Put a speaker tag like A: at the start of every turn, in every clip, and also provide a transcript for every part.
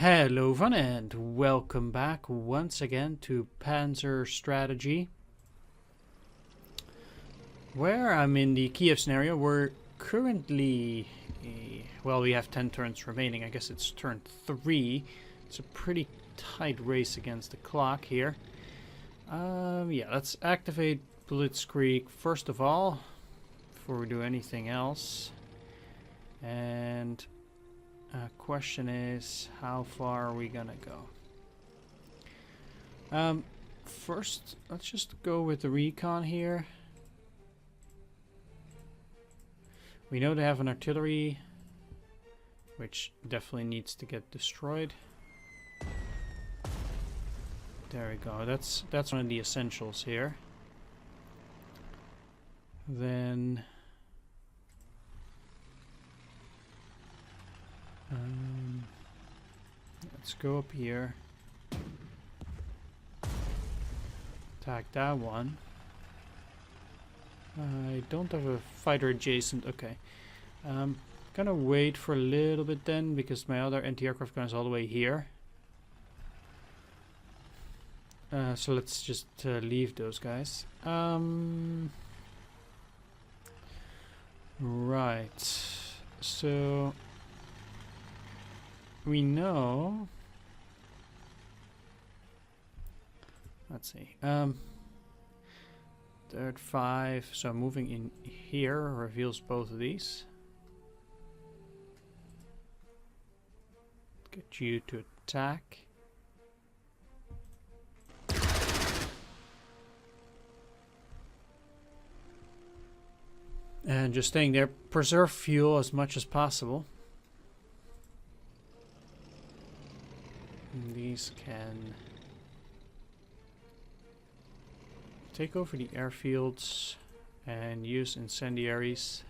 A: Hello everyone and welcome back once again to Panzer strategy, where I'm in the Kiev scenario. We're currently, well, we have 10 turns remaining. I guess it's turn 3. It's a pretty tight race against the clock here. Yeah, let's activate Blitzkrieg first of all before we do anything else. And question is, how far are we gonna go? First, let's just go with the recon here. We know they have an artillery, which definitely needs to get destroyed. There we go. That's one of the essentials here. Then let's go up here. Attack that one. I don't have a fighter adjacent. Okay. Gonna wait for a little bit then, because my other anti-aircraft gun is all the way here. So let's just leave those guys. Right. So we know. Let's see. Third 5. So moving in here reveals both of these. Get you to attack. And just staying there. Preserve fuel as much as possible. And these can take over the airfields and use incendiaries.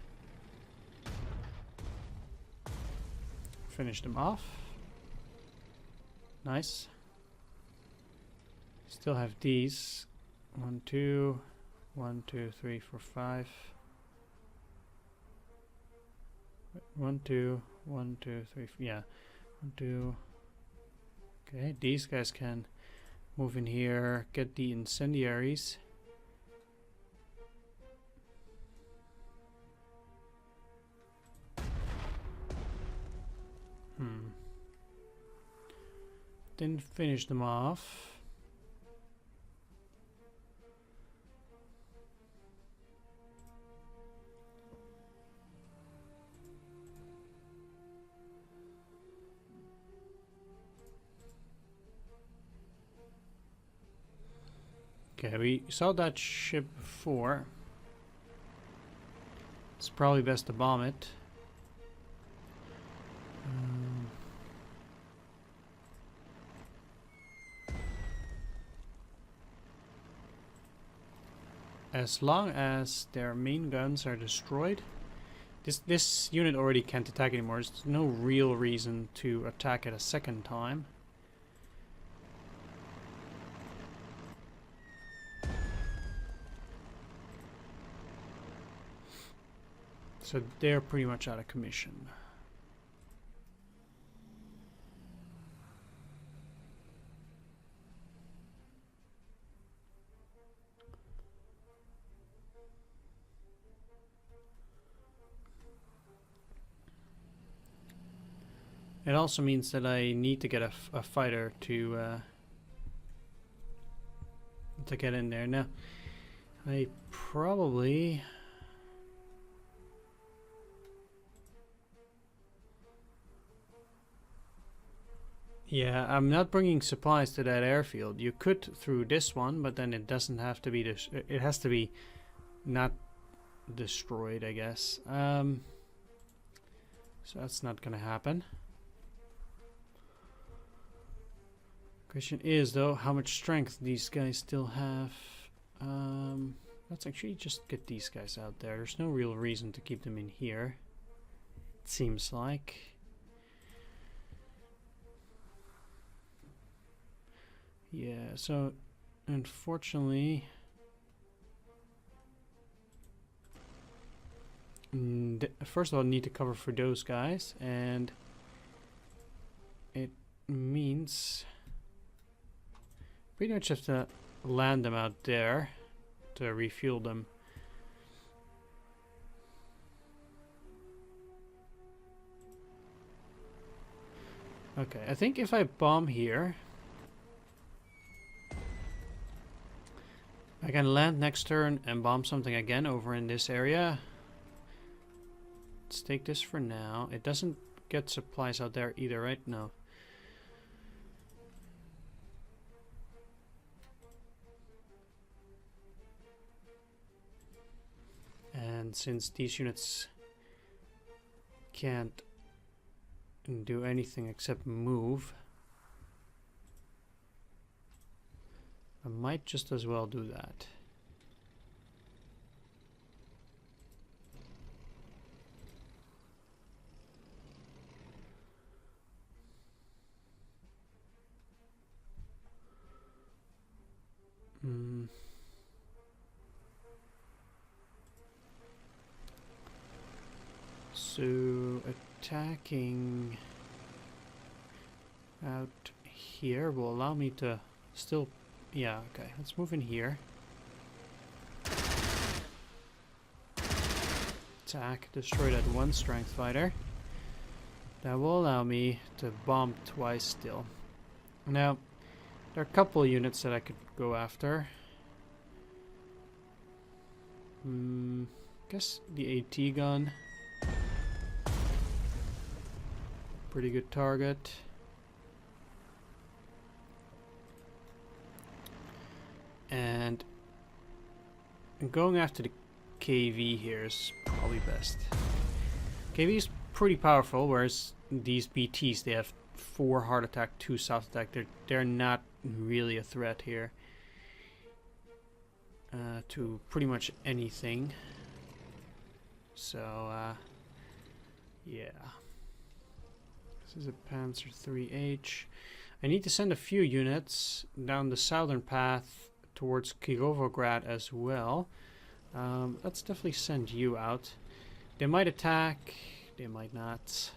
A: Finish them off. Nice. Still have these. 1, 2, 1, 2, 3, 4, 5. 1, 2, 1, 2, 3, yeah. 1, 2. Okay, these guys can move in here, get the incendiaries. Didn't finish them off. Okay, we saw that ship before. It's probably best to bomb it. As long as their main guns are destroyed, this unit already can't attack anymore. There's no real reason to attack it a second time. So they're pretty much out of commission. It also means that I need to get a fighter to get in there. Now, I probably... Yeah, I'm not bringing supplies to that airfield. You could through this one, but then it doesn't have to be it has to be not destroyed, I guess. So that's not gonna happen. Question is though, how much strength these guys still have. Let's actually just get these guys out there. There's no real reason to keep them in here, it seems like. Yeah, so unfortunately first of all, need to cover for those guys, and it means pretty much have to land them out there to refuel them. Okay, I think if I bomb here, I can land next turn and bomb something again over in this area. Let's take this for now. It doesn't get supplies out there either, right? No. And since these units can't do anything except move, I might just as well do that. So attacking out here will allow me to still, yeah, okay, let's move in here. Attack, destroy that one strength fighter. That will allow me to bomb twice still. Now, there are a couple of units that I could go after. Guess the AT gun. Pretty good target. And going after the KV here is probably best. KV is pretty powerful, whereas these BTs, they have 4 hard attack, 2 soft attack. They're not really a threat here to pretty much anything. So yeah. This is a Panzer IIIH. I need to send a few units down the southern path towards Kirovograd as well. Let's definitely send you out. They might attack, they might not.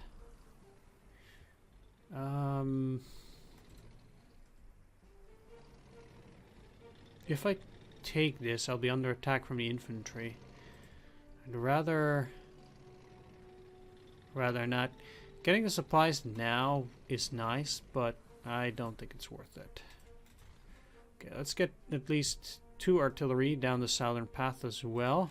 A: If I take this, I'll be under attack from the infantry. I'd rather not. Getting the supplies now is nice, but I don't think it's worth it. Okay, let's get at least 2 artillery down the southern path as well.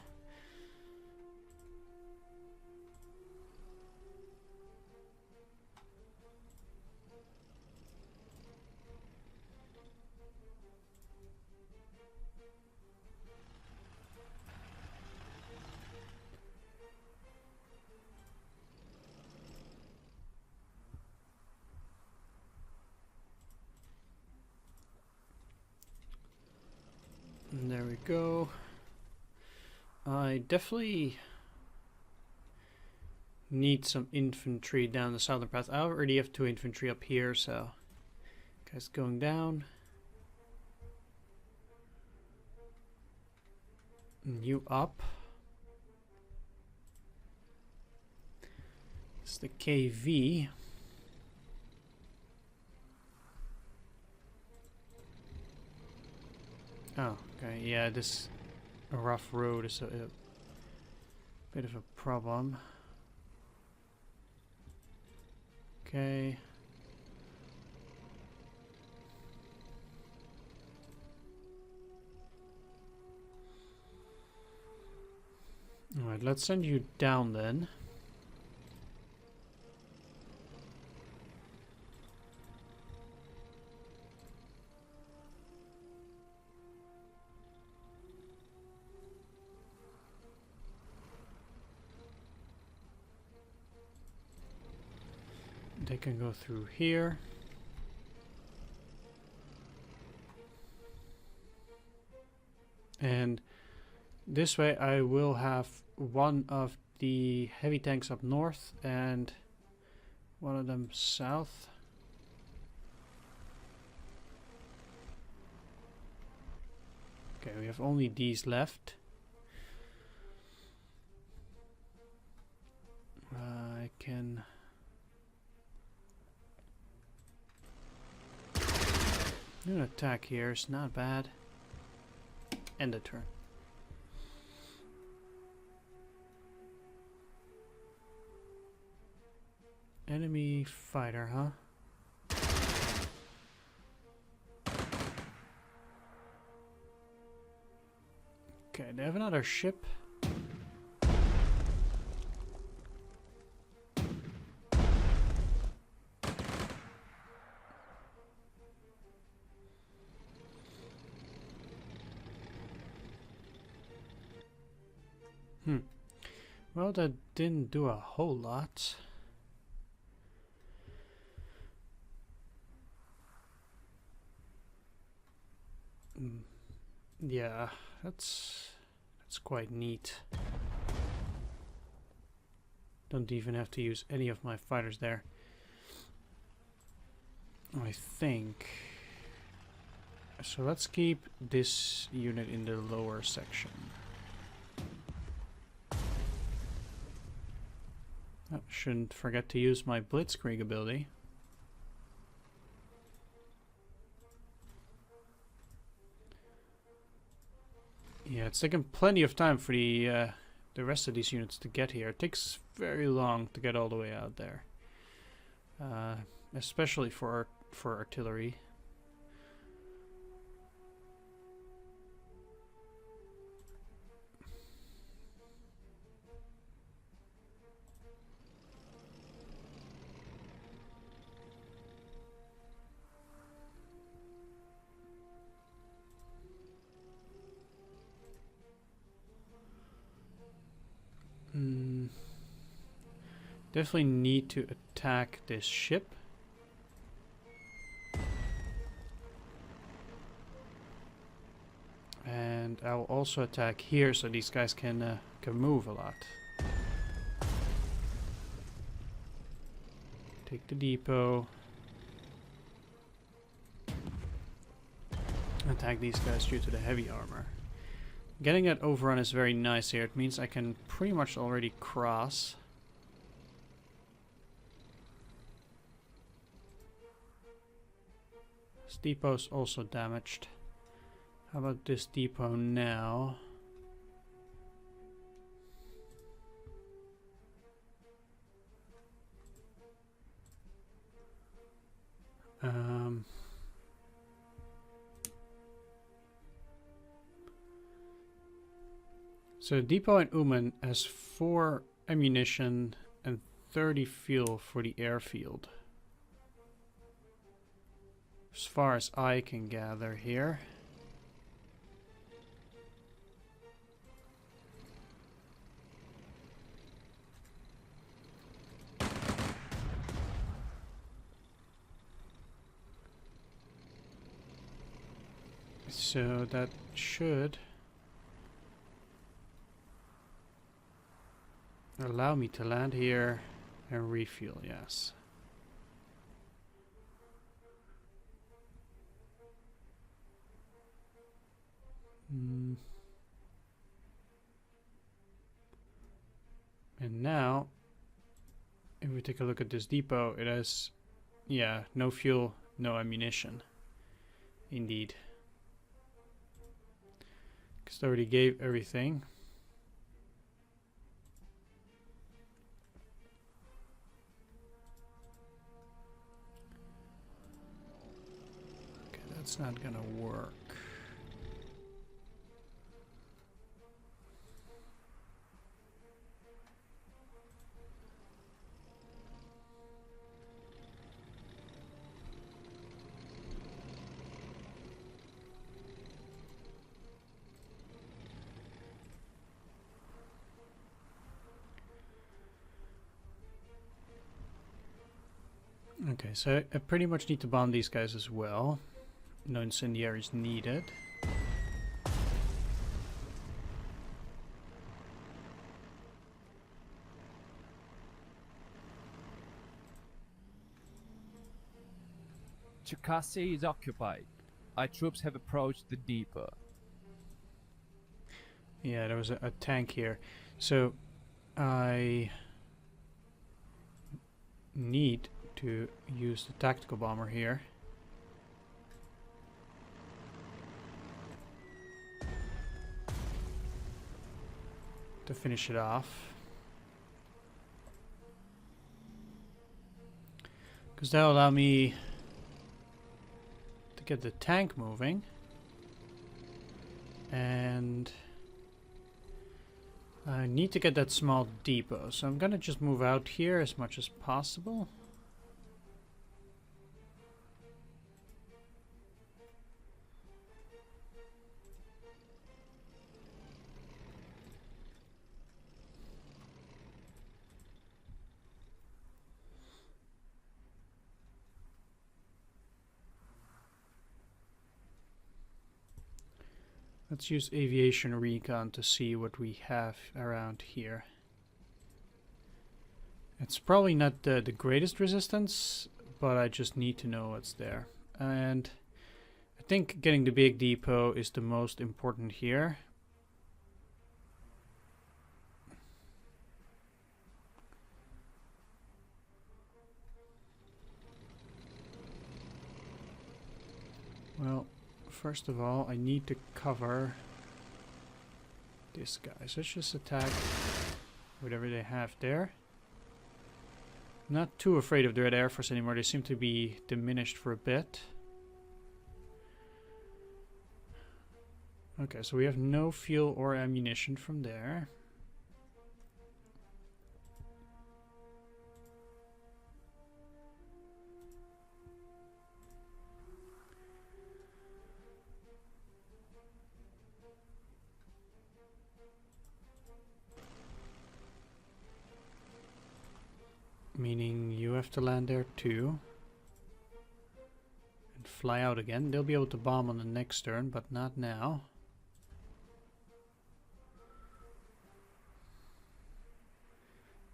A: And there we go. I definitely need some infantry down the southern path. I already have 2 infantry up here, so guys going down. And you up. It's the KV. Oh, okay, yeah, this rough road is a bit of a problem. Okay. Alright, let's send you down then. They can go through here. And this way I will have one of the heavy tanks up north and one of them south. Okay, we have only these left. I can An attack here is not bad. End the turn. Enemy fighter, huh? Okay, they have another ship. Well, that didn't do a whole lot. Yeah, that's quite neat. Don't even have to use any of my fighters there. I think. So let's keep this unit in the lower section. Oh, shouldn't forget to use my blitzkrieg ability. Yeah, it's taken plenty of time for the rest of these units to get here. It takes very long to get all the way out there, especially for artillery. Definitely need to attack this ship. And I will also attack here so these guys can move a lot. Take the depot. Attack these guys due to the heavy armor. Getting that overrun is very nice here. It means I can pretty much already cross. This depot's also damaged. How about this depot now? So depot in Uman has 4 ammunition and 30 fuel for the airfield. As far as I can gather here. So that should allow me to land here and refuel, yes. And now, if we take a look at this depot, it has, yeah, no fuel, no ammunition. Indeed. Because I already gave everything. Okay, that's not gonna work. Okay, so I pretty much need to bomb these guys as well. No incendiaries needed.
B: Cherkasy is occupied. Our troops have approached the depot.
A: Yeah, there was a tank here. So I need to use the tactical bomber here. to finish it off. Because that will allow me to get the tank moving. And I need to get that small depot. So I'm gonna just move out here as much as possible. Let's use aviation recon to see what we have around here. It's probably not the greatest resistance, but I just need to know what's there. And I think getting the big depot is the most important here. Well, first of all, I need to cover this guy. So let's just attack whatever they have there. Not too afraid of the Red Air Force anymore. They seem to be diminished for a bit. Okay, so we have no fuel or ammunition from there. Meaning you have to land there too. And fly out again. They'll be able to bomb on the next turn, but not now.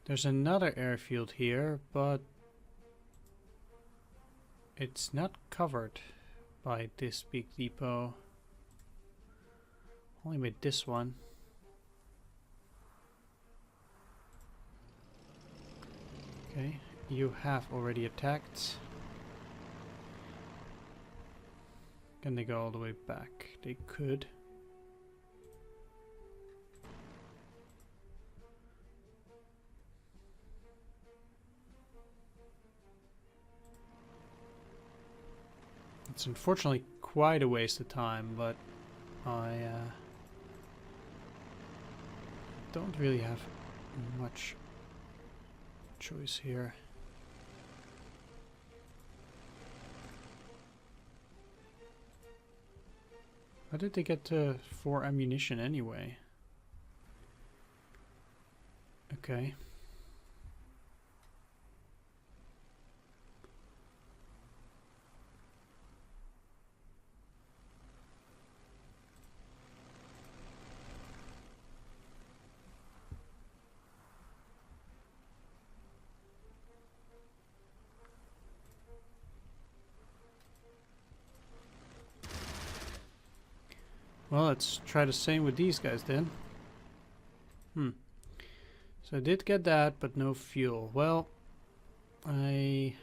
A: There's another airfield here, but it's not covered by this big depot. Only with this one. Okay, you have already attacked. Can they go all the way back? They could. It's unfortunately quite a waste of time, but I don't really have much choice here. How did they get to 4 ammunition anyway? Okay. Well, let's try the same with these guys then. So I did get that, but no fuel. Well, I...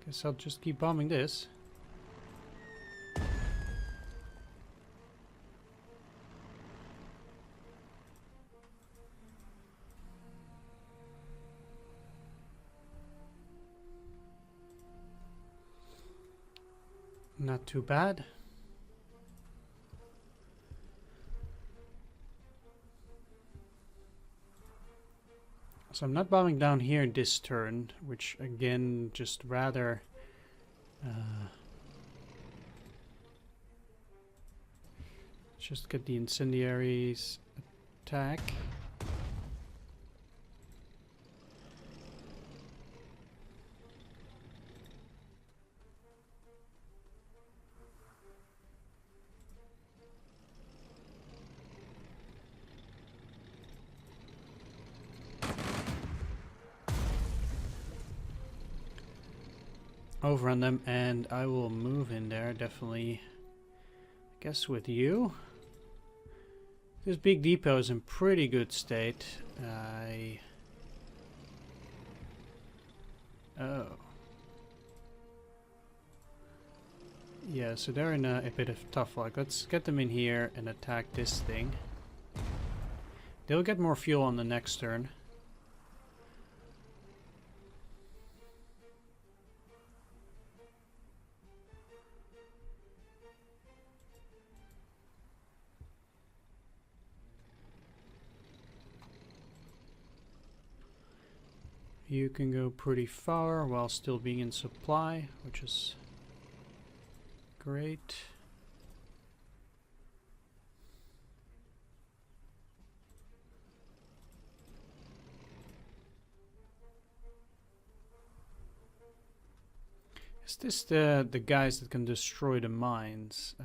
A: guess I'll just keep bombing this. Not too bad. So I'm not bombing down here this turn, which again just rather just get the incendiaries attack. Overrun them, and I will move in there, definitely, I guess with you. This big depot is in pretty good state. Oh. Yeah, so they're in a bit of tough luck. Let's get them in here and attack this thing. They'll get more fuel on the next turn. You can go pretty far while still being in supply, which is great. Is this the guys that can destroy the mines?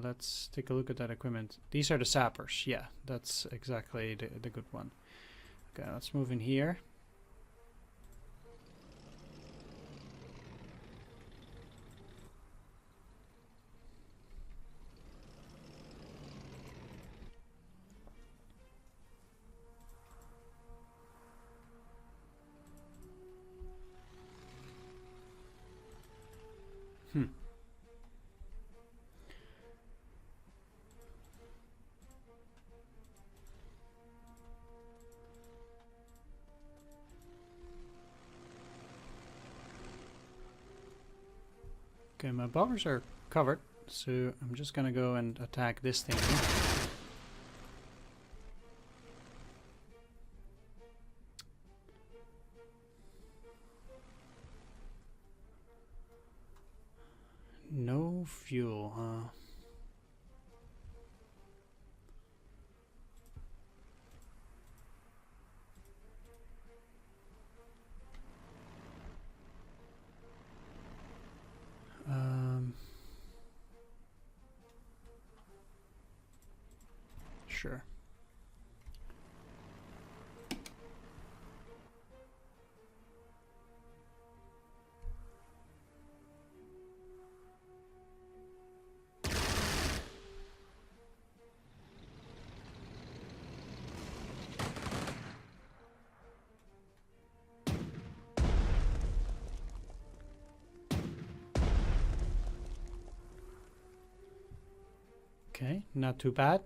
A: Let's take a look at that equipment. These are the sappers. Yeah, that's exactly the good one. Okay, let's move in here. Okay, my buffers are covered, so I'm just gonna go and attack this thing. No fuel, huh? Sure. Okay, not too bad.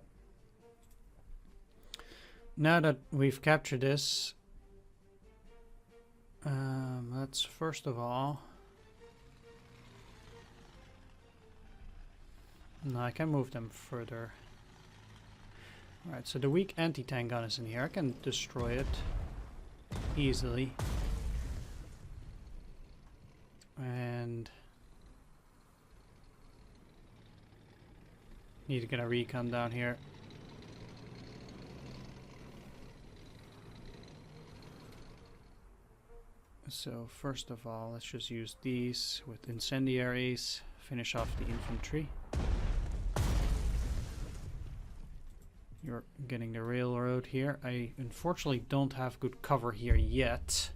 A: Now that we've captured this, let's first of all... No, I can move them further. Alright, so the weak anti-tank gun is in here. I can destroy it easily. And... need to get a recon down here. So first of all, let's just use these with incendiaries, finish off the infantry. You're getting the railroad here. I unfortunately don't have good cover here yet.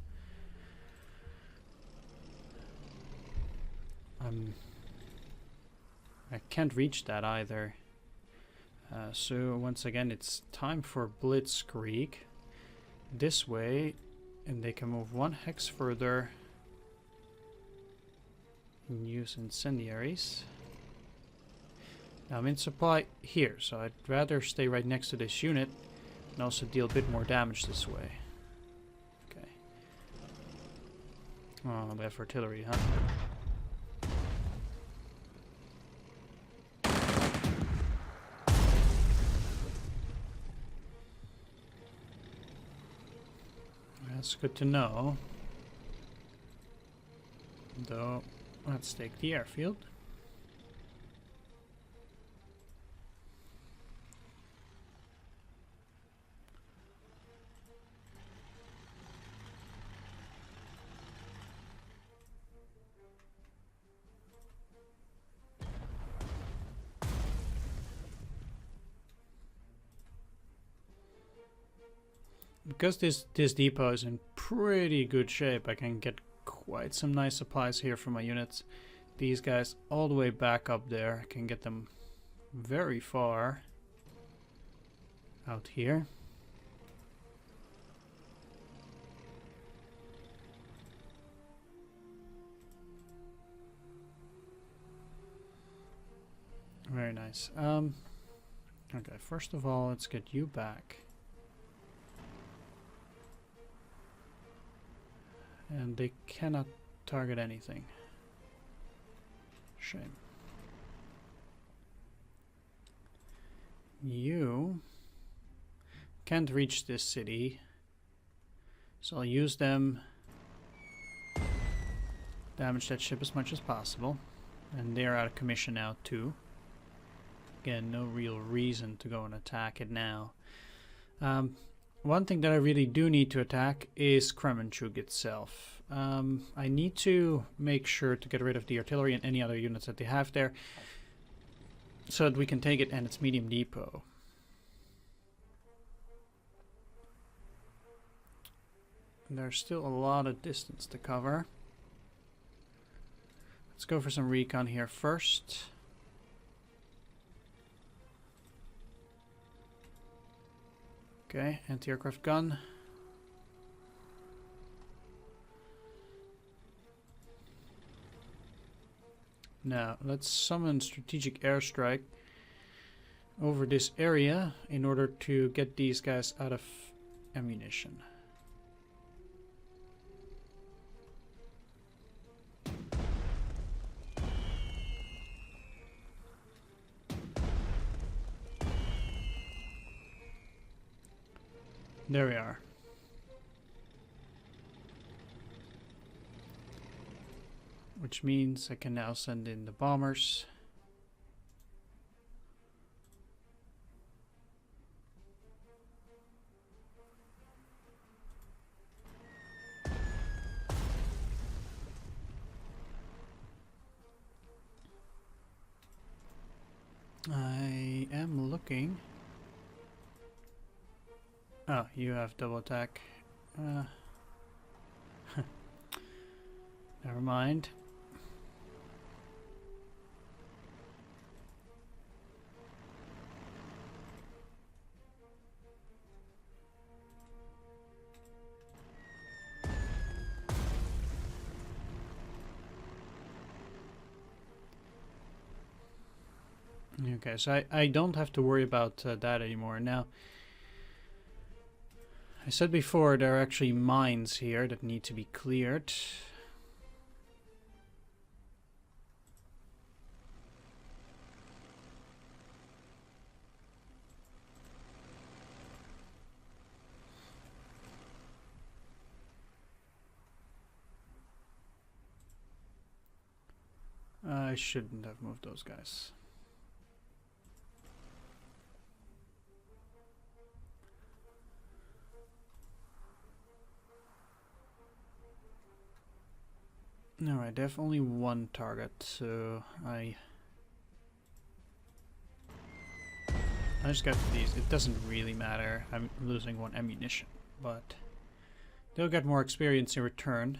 A: I can't reach that either. So once again, it's time for Blitzkrieg. This way. And they can move one hex further and use incendiaries. Now I'm in supply here, so I'd rather stay right next to this unit and also deal a bit more damage this way. Okay. Oh, they have artillery, huh? That's good to know. Though, let's take the airfield. Because this depot is in pretty good shape, I can get quite some nice supplies here for my units. These guys all the way back up there, I can get them very far. out here. Very nice. Okay, first of all, let's get you back. And they cannot target anything. Shame. You can't reach this city, so I'll use them. Damage that ship as much as possible. And they're out of commission now too. Again, no real reason to go and attack it now. One thing that I really do need to attack is Kremenchuk itself. I need to make sure to get rid of the artillery and any other units that they have there, so that we can take it and its medium depot. And there's still a lot of distance to cover. Let's go for some recon here first. Okay, anti-aircraft gun. Now, let's summon strategic airstrike over this area in order to get these guys out of ammunition. There we are. Which means I can now send in the bombers. I am looking. Oh, you have double attack. Never mind. Okay, so I don't have to worry about that anymore. Now, I said before there are actually mines here that need to be cleared. I shouldn't have moved those guys. Alright, they have only one target, so I just got these. It doesn't really matter. I'm losing one ammunition, but they'll get more experience in return.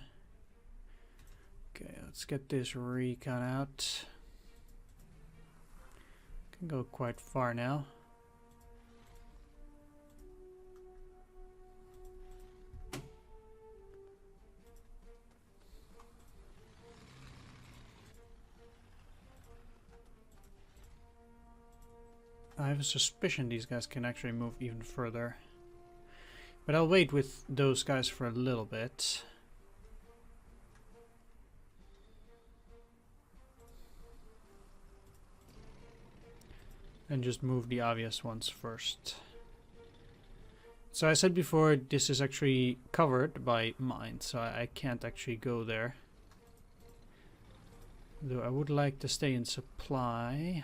A: Okay, let's get this recon out. Can go quite far now. I have a suspicion these guys can actually move even further. But I'll wait with those guys for a little bit. And just move the obvious ones first. So I said before, this is actually covered by mines, so I can't actually go there. Though I would like to stay in supply.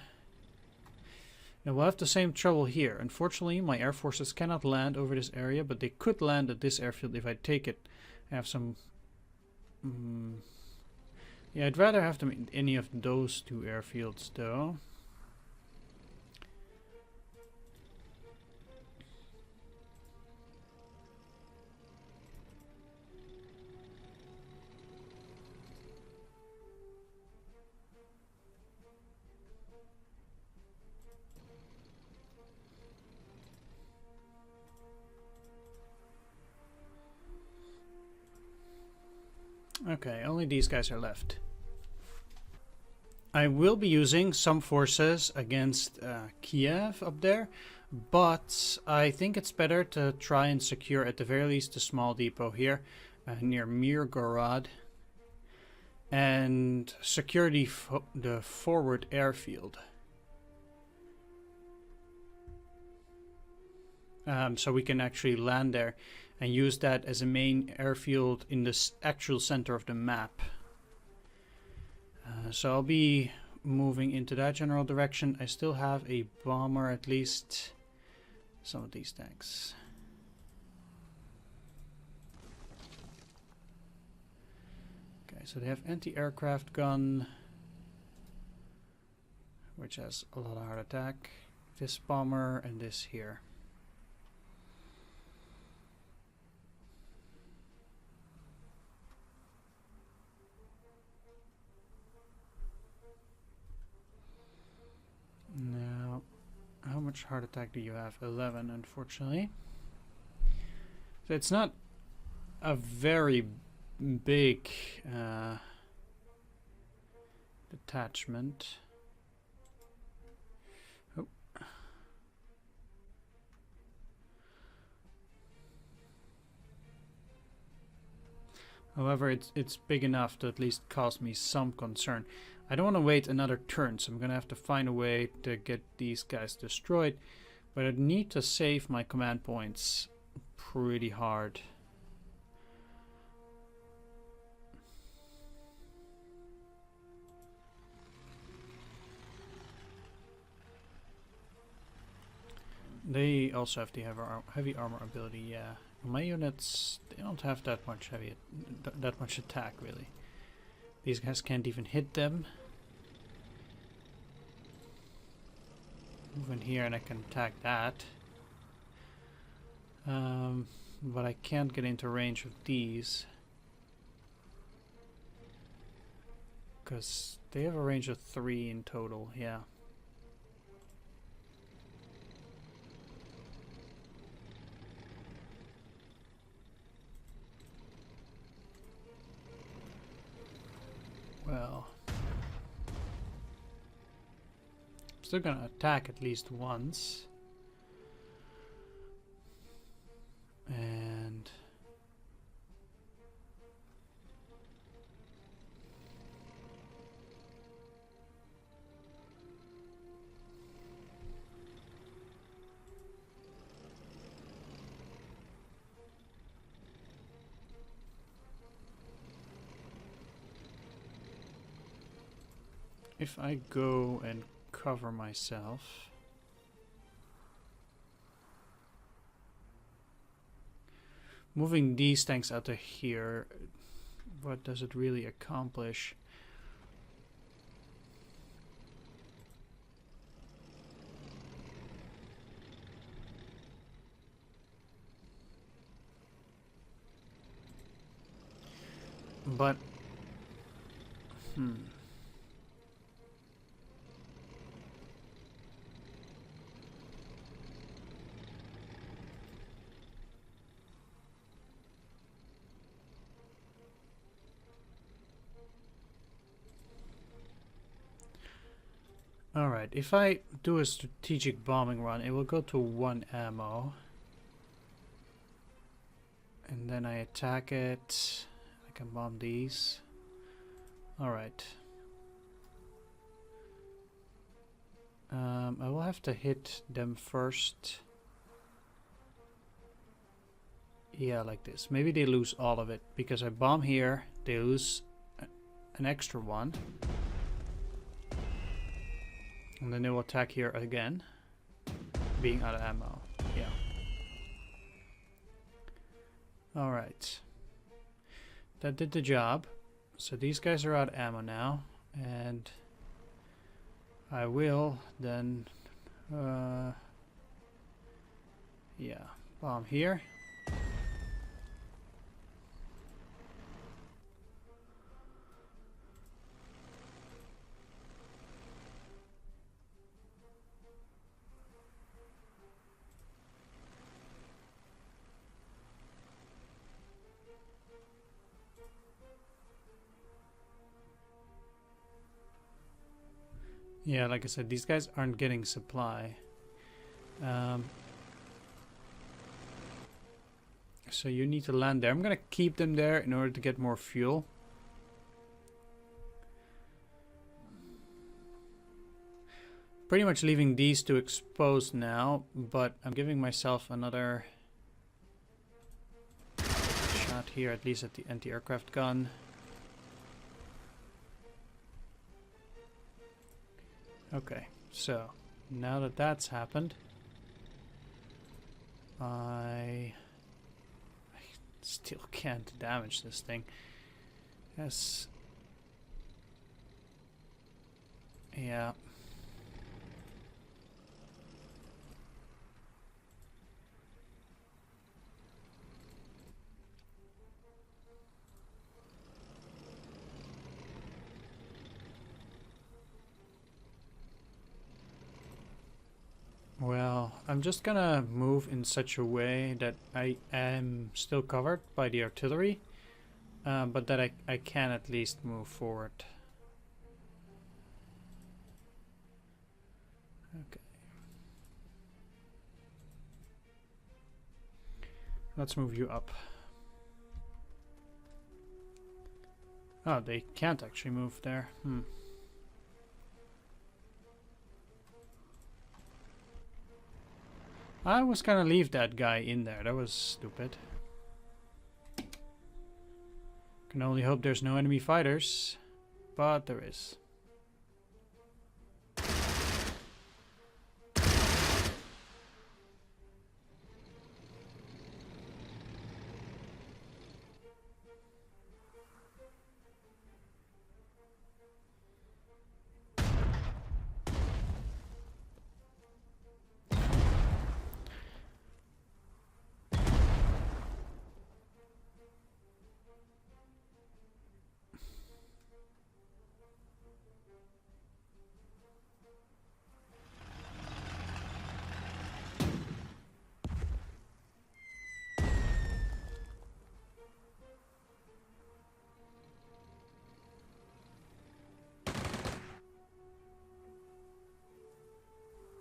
A: Now we'll have the same trouble here. Unfortunately, my air forces cannot land over this area, but they could land at this airfield if I take it. I have some... yeah, I'd rather have them in any of those two airfields, though. Okay, only these guys are left. I will be using some forces against Kiev up there, but I think it's better to try and secure at the very least a small depot here near Mirgorod and secure the forward airfield. So we can actually land there and use that as a main airfield in the actual center of the map. So I'll be moving into that general direction. I still have a bomber, at least some of these tanks. Okay, so they have anti-aircraft gun, which has a lot of hard attack. This bomber and this here. Now, how much heart attack do you have? 11, unfortunately. So it's not a very big detachment. Oh. However, it's big enough to at least cause me some concern. I don't want to wait another turn, so I'm going to have to find a way to get these guys destroyed. But I need to save my command points pretty hard. They also have the heavy armor ability, yeah. My units, they don't have that much that much attack, really. These guys can't even hit them. Move in here and I can attack that. But I can't get into range of these. Because they have a range of 3 in total, yeah. Well, I'm still gonna attack at least once. And if I go and cover myself, moving these tanks out of here, what does it really accomplish? But, alright, if I do a strategic bombing run, it will go to 1 ammo. And then I attack it. I can bomb these. Alright. I will have to hit them first. Yeah, like this. Maybe they lose all of it. Because I bomb here, they lose an extra one. And then they will attack here again. Being out of ammo. Yeah. Alright. That did the job. So these guys are out of ammo now. And I will then yeah, bomb here. Yeah, like I said, these guys aren't getting supply. So you need to land there. I'm gonna keep them there in order to get more fuel. Pretty much leaving these two exposed now, but I'm giving myself another shot here, at least at the anti-aircraft gun. Okay, so now that that's happened, I still can't damage this thing. Yes. Yeah. Well, I'm just gonna move in such a way that I am still covered by the artillery, but that I can at least move forward. Okay. Let's move you up. Oh, they can't actually move there. I was gonna leave that guy in there. That was stupid. Can only hope there's no enemy fighters, but there is.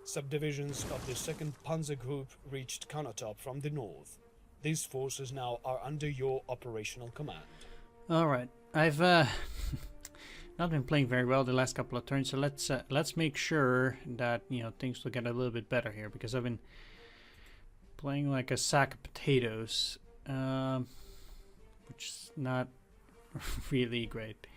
C: Subdivisions of the 2nd Panzer Group reached Konotop from the north. These forces now are under your operational command.
A: Alright, I've not been playing very well the last couple of turns, so let's make sure that, you know, things will get a little bit better here, because I've been playing like a sack of potatoes, which is not really great.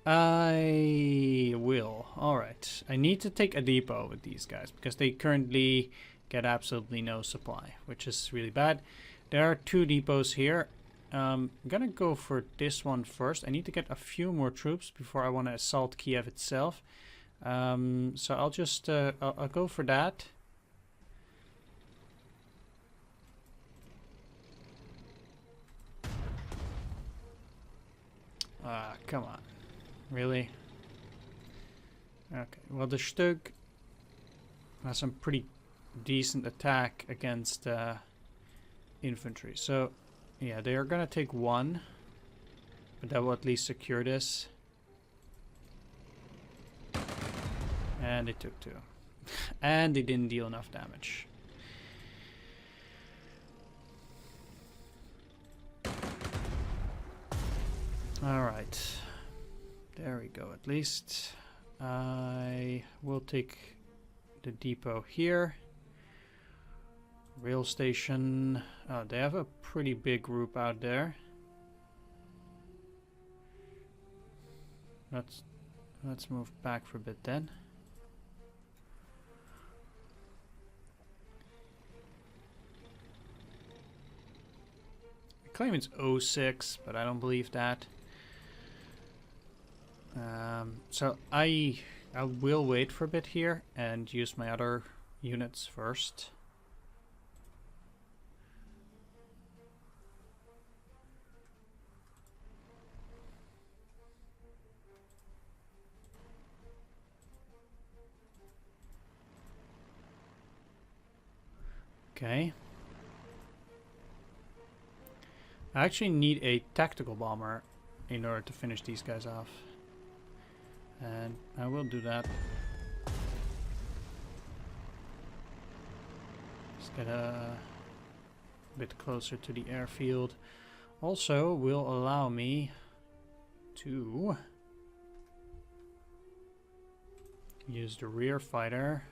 A: I will. Alright. I need to take a depot with these guys because they currently get absolutely no supply, which is really bad. There are 2 depots here. I'm gonna go for this one first. I need to get a few more troops before I want to assault Kiev itself. So I'll just I'll go for that. Come on. Really? Okay, well the Stug has some pretty decent attack against infantry. So, yeah, they are gonna take 1. But that will at least secure this. And they took 2. And they didn't deal enough damage. Alright. There we go, at least. I will take the depot here. Rail station. Oh, they have a pretty big group out there. Let's move back for a bit then. I claim it's 06, but I don't believe that. So I will wait for a bit here and use my other units first. Okay. I actually need a tactical bomber in order to finish these guys off. And I will do that. Get a bit closer to the airfield. Also will allow me to use the rear fighter.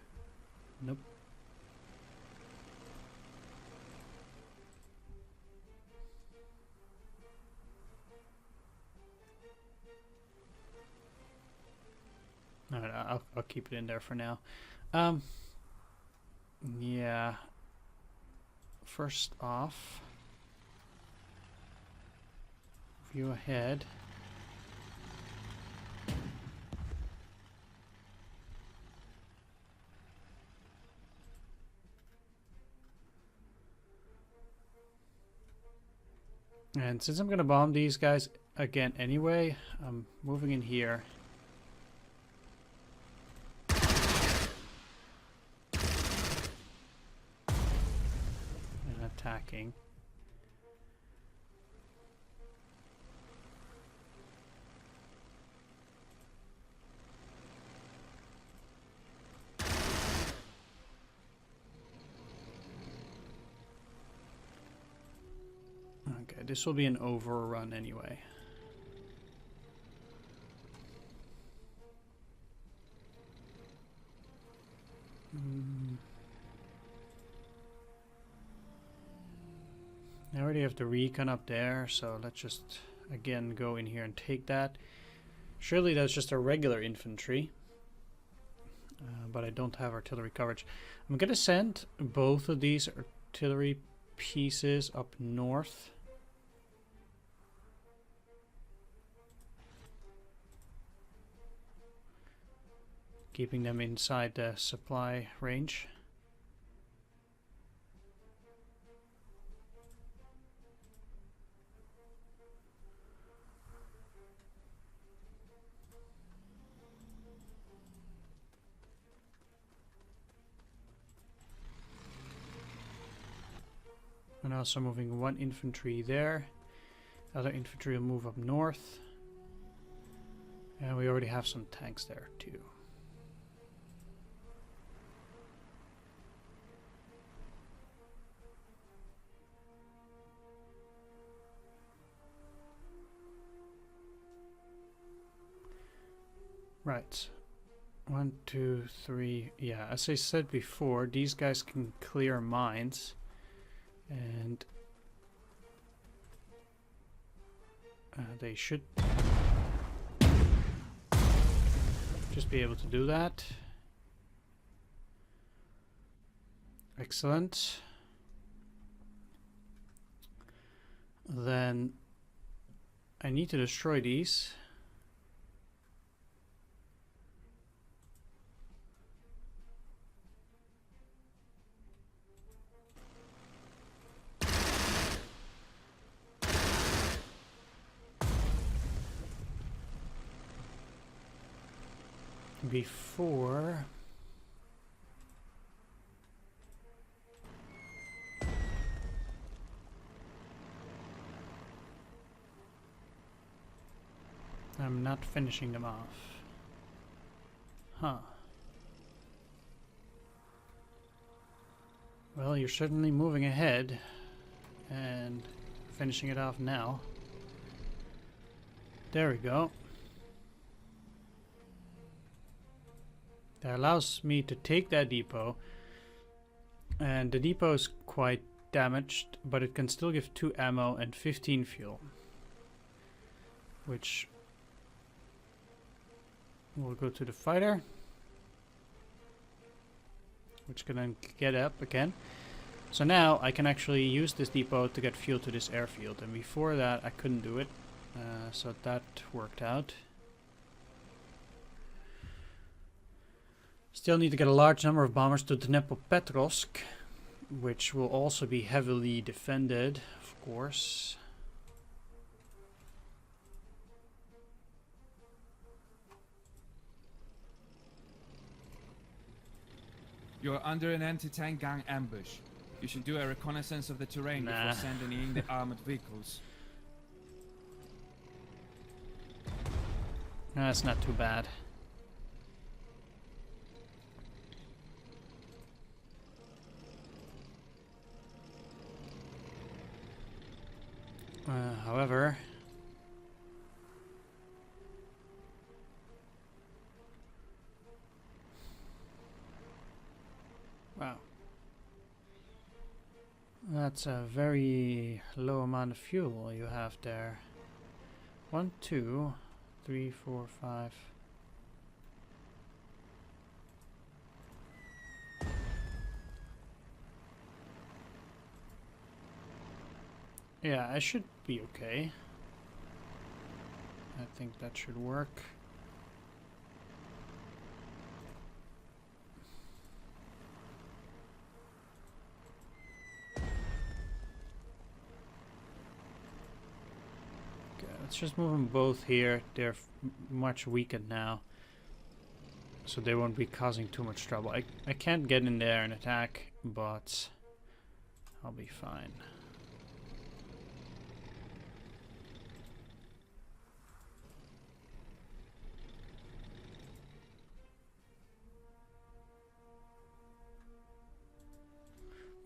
A: Nope. Alright, I'll keep it in there for now. Yeah. First off, view ahead. And since I'm gonna bomb these guys again anyway, I'm moving in here. And attacking. Okay, this will be an overrun anyway. I already have the recon up there, so let's just again go in here and take that. Surely that's just a regular infantry, but I don't have artillery coverage. I'm gonna send both of these artillery pieces up north. Keeping them inside the supply range. And also moving one infantry there. Other infantry will move up north. And we already have some tanks there too. Right. 1, 2, 3. Yeah, as I said before, these guys can clear mines. And they should just be able to do that. Excellent. Then I need to destroy these. Before I'm not finishing them off. Huh. Well, you're certainly moving ahead and finishing it off now. There we go. That allows me to take that depot, and the depot is quite damaged, but it can still give 2 ammo and 15 fuel, which will go to the fighter, which can then get up again. So now I can actually use this depot to get fuel to this airfield, and before that I couldn't do it, so that worked out. Still need to get a large number of bombers to Dnepropetrovsk, which will also be heavily defended, of course.
B: You're under an anti-tank gang ambush. You should do a reconnaissance of the terrain
A: Nah.
B: before sending in the armored vehicles.
A: That's not too bad. However, wow, that's a very low amount of fuel you have there. 1, 2, 3, 4, 5. Yeah, I should be okay. I think that should work. Okay, let's just move them both here. They're much weakened now, so they won't be causing too much trouble. I can't get in there and attack, but I'll be fine.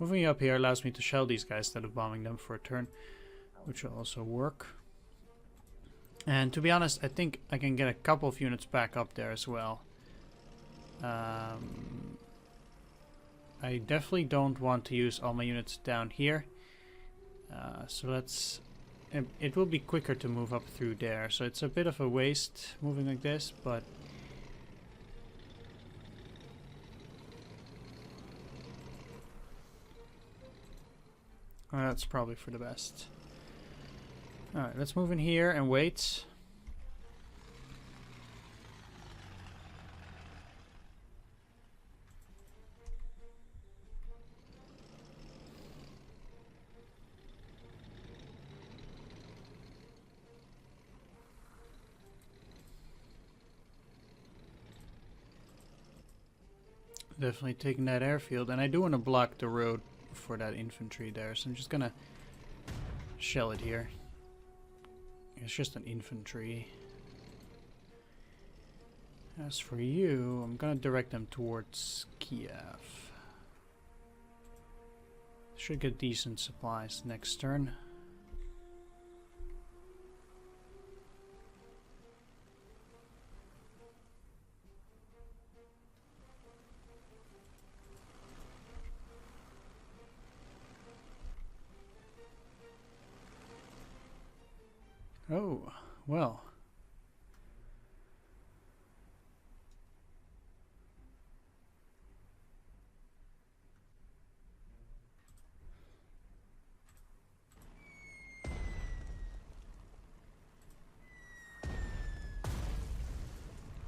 A: Moving up here allows me to shell these guys instead of bombing them for a turn, which will also work. And to be honest, I think I can get a couple of units back up there as well. I definitely don't want to use all my units down here. So let's... It will be quicker to move up through there, so it's a bit of a waste moving like this, but... that's probably for the best. Alright, let's move in here and wait. Definitely taking that airfield, and I do want to block the road for that infantry there, so I'm just gonna shell it here. It's just an infantry. As for you, I'm gonna direct them towards Kiev. Should get decent supplies next turn. Oh, well.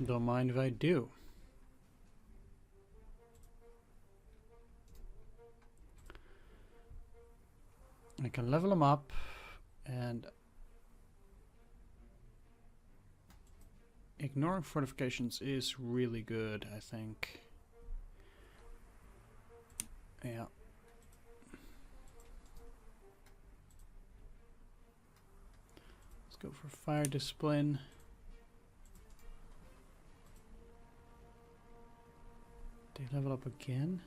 A: Don't mind if I do. I can level them up and ignoring fortifications is really good, I think. Yeah. Let's go for fire discipline. They level up again.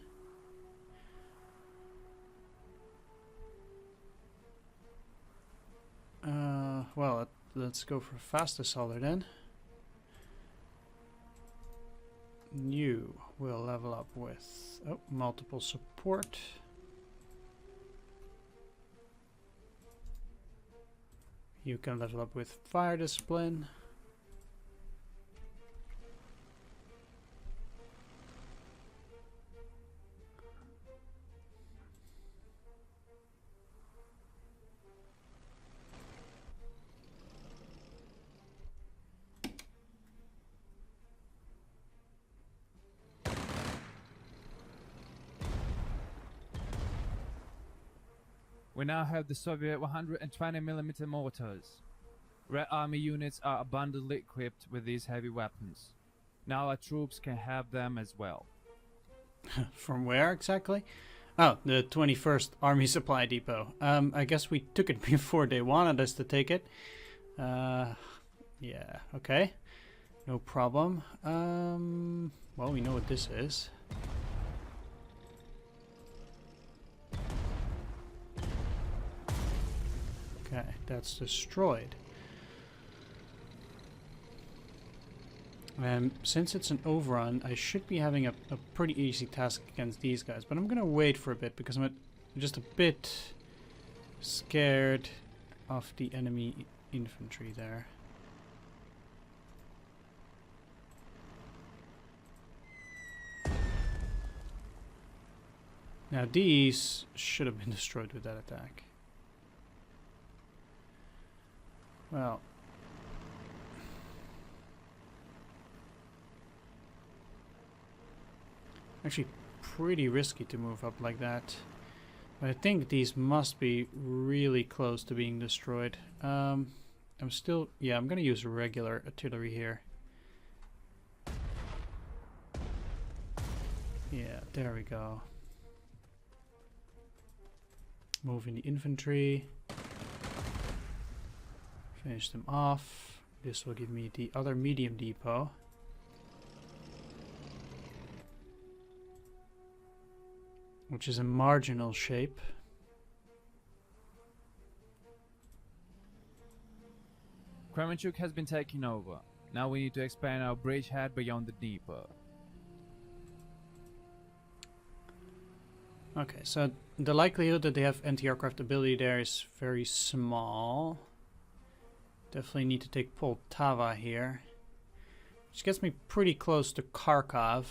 A: Well, let's go for fast assaulter then. You will level up with multiple support. You can level up with fire discipline.
B: We now have the Soviet 120mm mortars. Red Army units are abundantly equipped with these heavy weapons. Now our troops can have them as well.
A: From where exactly? Oh, the 21st Army Supply Depot. I guess we took it before they wanted us to take it. Yeah, okay. No problem. Well, we know what this is. Okay, that's destroyed. Since it's an overrun, I should be having a pretty easy task against these guys. But I'm gonna wait for a bit because I'm just a bit scared of the enemy infantry there. Now these should have been destroyed with that attack. Well, actually pretty risky to move up like that. But I think these must be really close to being destroyed. I'm gonna use regular artillery here. Yeah, there we go. Moving the infantry. Finish them off. This will give me the other medium depot. Which is a marginal shape.
B: Kremenchuk has been taken over. Now we need to expand our bridgehead beyond the Dnieper.
A: Okay, so the likelihood that they have anti-aircraft ability there is very small. Definitely need to take Poltava here. Which gets me pretty close to Kharkov.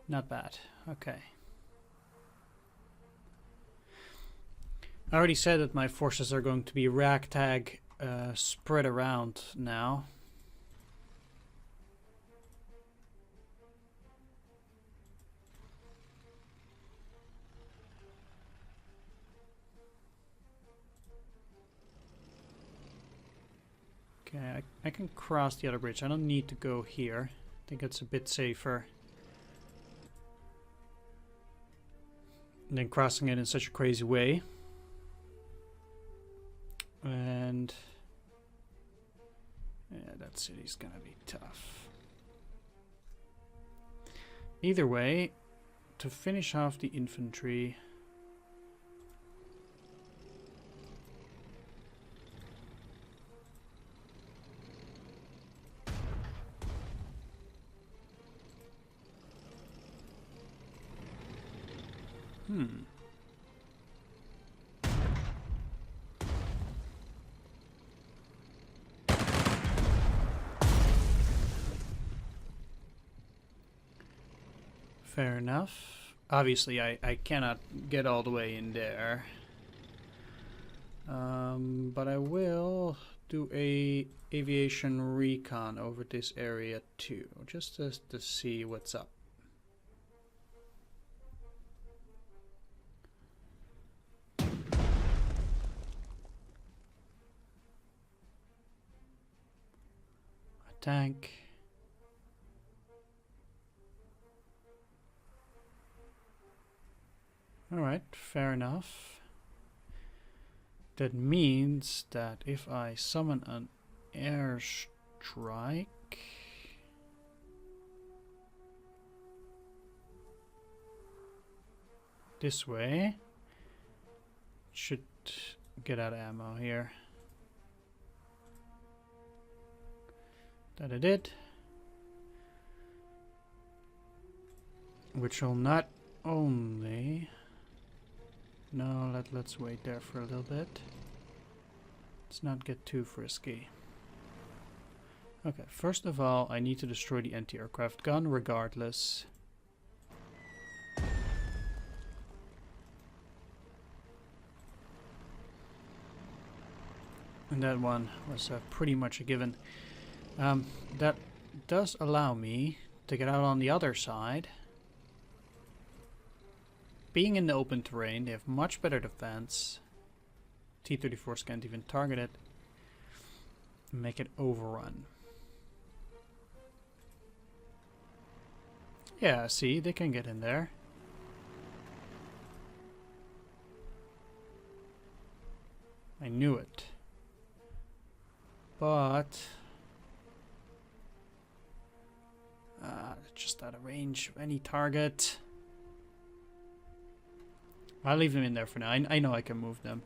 A: Not bad. Okay. I already said that my forces are going to be ragtag spread around now. Okay, I can cross the other bridge. I don't need to go here. I think it's a bit safer than crossing it in such a crazy way. And yeah, that city's gonna be tough. Either way, to finish off the infantry, fair enough. Obviously, I cannot get all the way in there. But I will do a aviation recon over this area too, just to see what's up. A tank. Alright, fair enough. That means that if I summon an airstrike, this way, should get out of ammo here. That I did. Which will not only... No, let's wait there for a little bit. Let's not get too frisky. Okay, first of all, I need to destroy the anti-aircraft gun regardless. And that one was pretty much a given. That does allow me to get out on the other side. Being in the open terrain, they have much better defense. T-34s can't even target it. Make it overrun. Yeah, see, they can get in there. I knew it. But... just out of range of any target. I'll leave them in there for now. I know I can move them.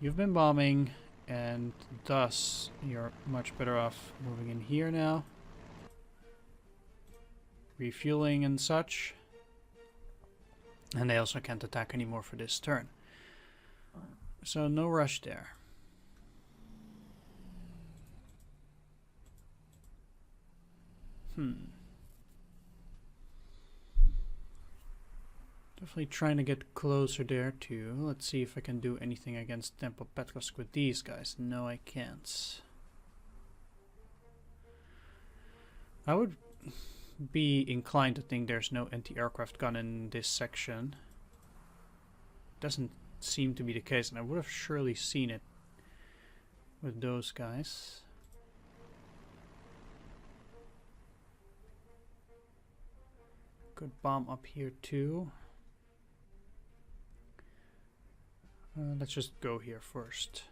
A: You've been bombing, and thus you're much better off moving in here now. Refueling and such. And they also can't attack anymore for this turn. So no rush there. Definitely trying to get closer there too. Let's see if I can do anything against Tempo Petrovsk with these guys. No, I can't. I would be inclined to think there's no anti-aircraft gun in this section. Doesn't seem to be the case, and I would have surely seen it with those guys. Good bomb up here too. Let's just go here first.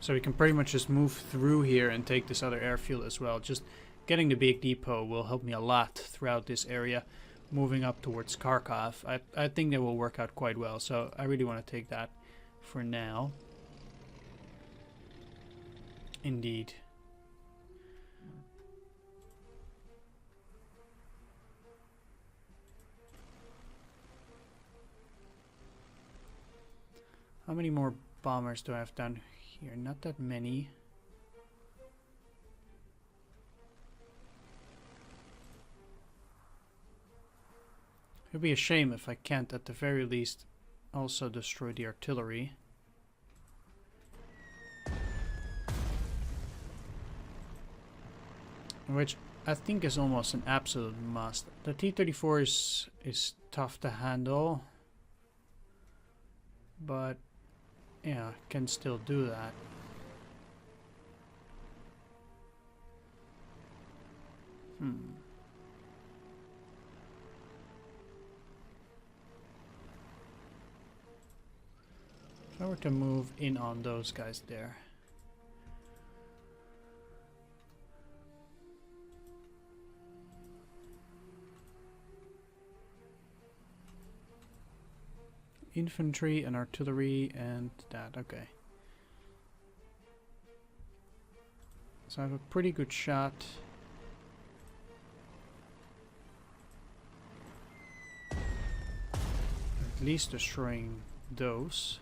A: So we can pretty much just move through here and take this other airfield as well. Just getting the big depot will help me a lot throughout this area. Moving up towards Kharkov, I think that will work out quite well. So I really want to take that for now. Indeed. How many more bombers do I have down here? Not that many. It would be a shame if I can't at the very least also destroy the artillery. Which I think is almost an absolute must. The T-34 is tough to handle. But yeah, can still do that. If I were to move in on those guys there. Infantry and artillery and that, okay. So I have a pretty good shot. At least destroying those.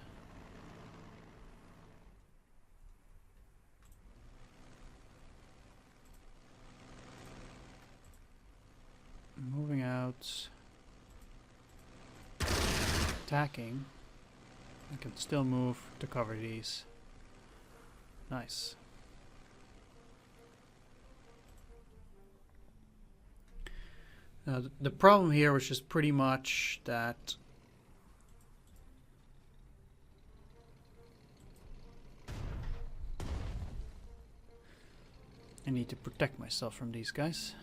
A: Moving out. Attacking. I can still move to cover these. Nice. Now the problem here was just pretty much that I need to protect myself from these guys.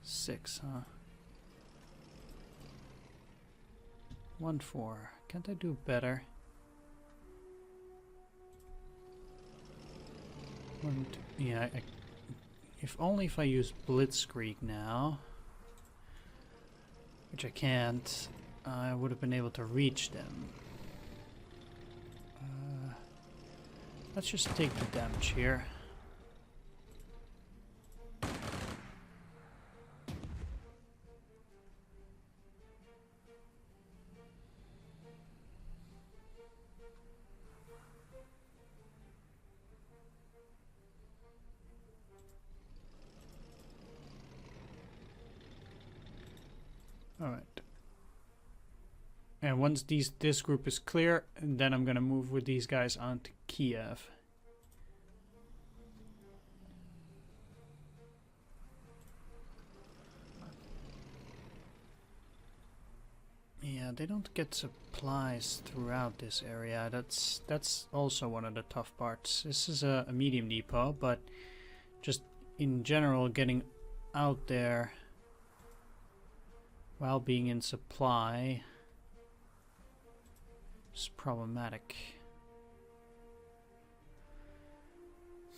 A: 6, huh? 1-4. Can't I do better? Yeah, if only if I use Blitzkrieg now, which I can't, I would have been able to reach them. Let's just take the damage here. Alright. And once this group is clear, then I'm gonna move with these guys on to Kiev. Yeah, they don't get supplies throughout this area. That's also one of the tough parts. This is a medium depot, but just in general getting out there while being in supply is problematic.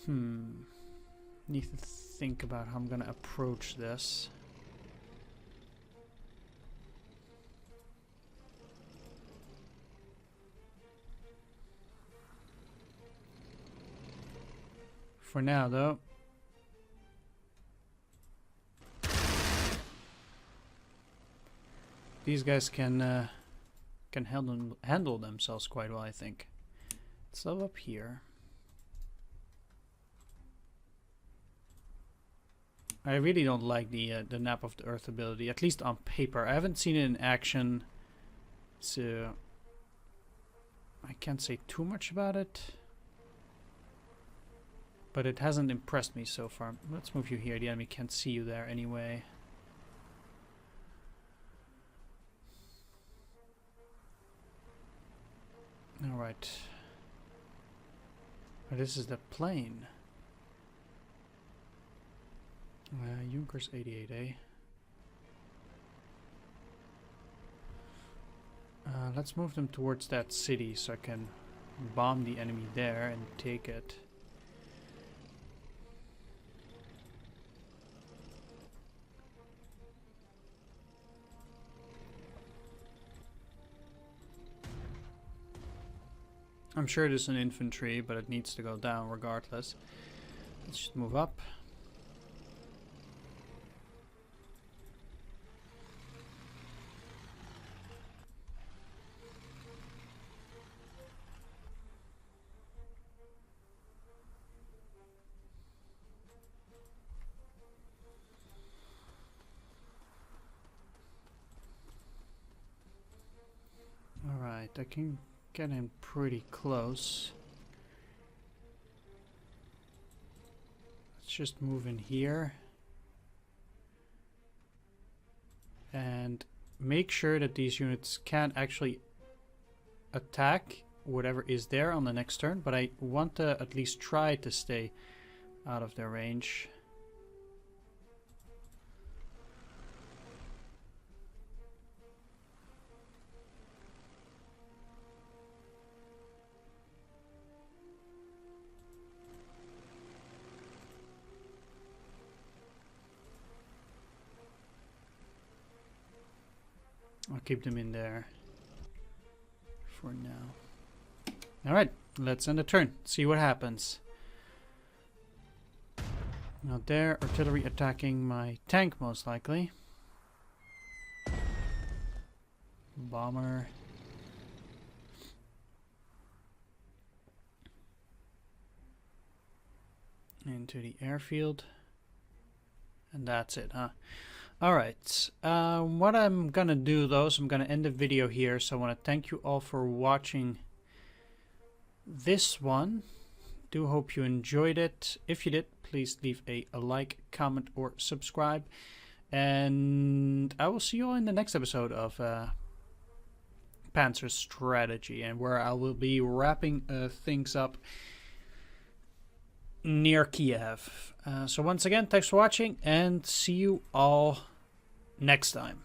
A: Need to think about how I'm gonna approach this. For now, though. These guys can handle themselves quite well, I think. So up here. I really don't like the Nap of the Earth ability, at least on paper. I haven't seen it in action, so I can't say too much about it. But it hasn't impressed me so far. Let's move you here. The enemy can't see you there anyway. Alright. Oh, this is the plane. Junkers 88A. Let's move them towards that city so I can bomb the enemy there and take it. I'm sure it is an infantry, but it needs to go down regardless. Let's just move up. Alright, I can get in pretty close. Let's just move in here. And make sure that these units can actually attack whatever is there on the next turn, but I want to at least try to stay out of their range. I'll keep them in there for now. Alright, let's end the turn. See what happens. Now there, artillery attacking my tank most likely. Bomber. Into the airfield. And that's it, huh? Alright, what I'm gonna do though is I'm gonna end the video here, so I want to thank you all for watching this one. Do hope you enjoyed it. If you did, please leave a like, comment, or subscribe. And I will see you all in the next episode of Panzer Strategy, and where I will be wrapping things up near Kiev. So once again, thanks for watching, and see you all next time.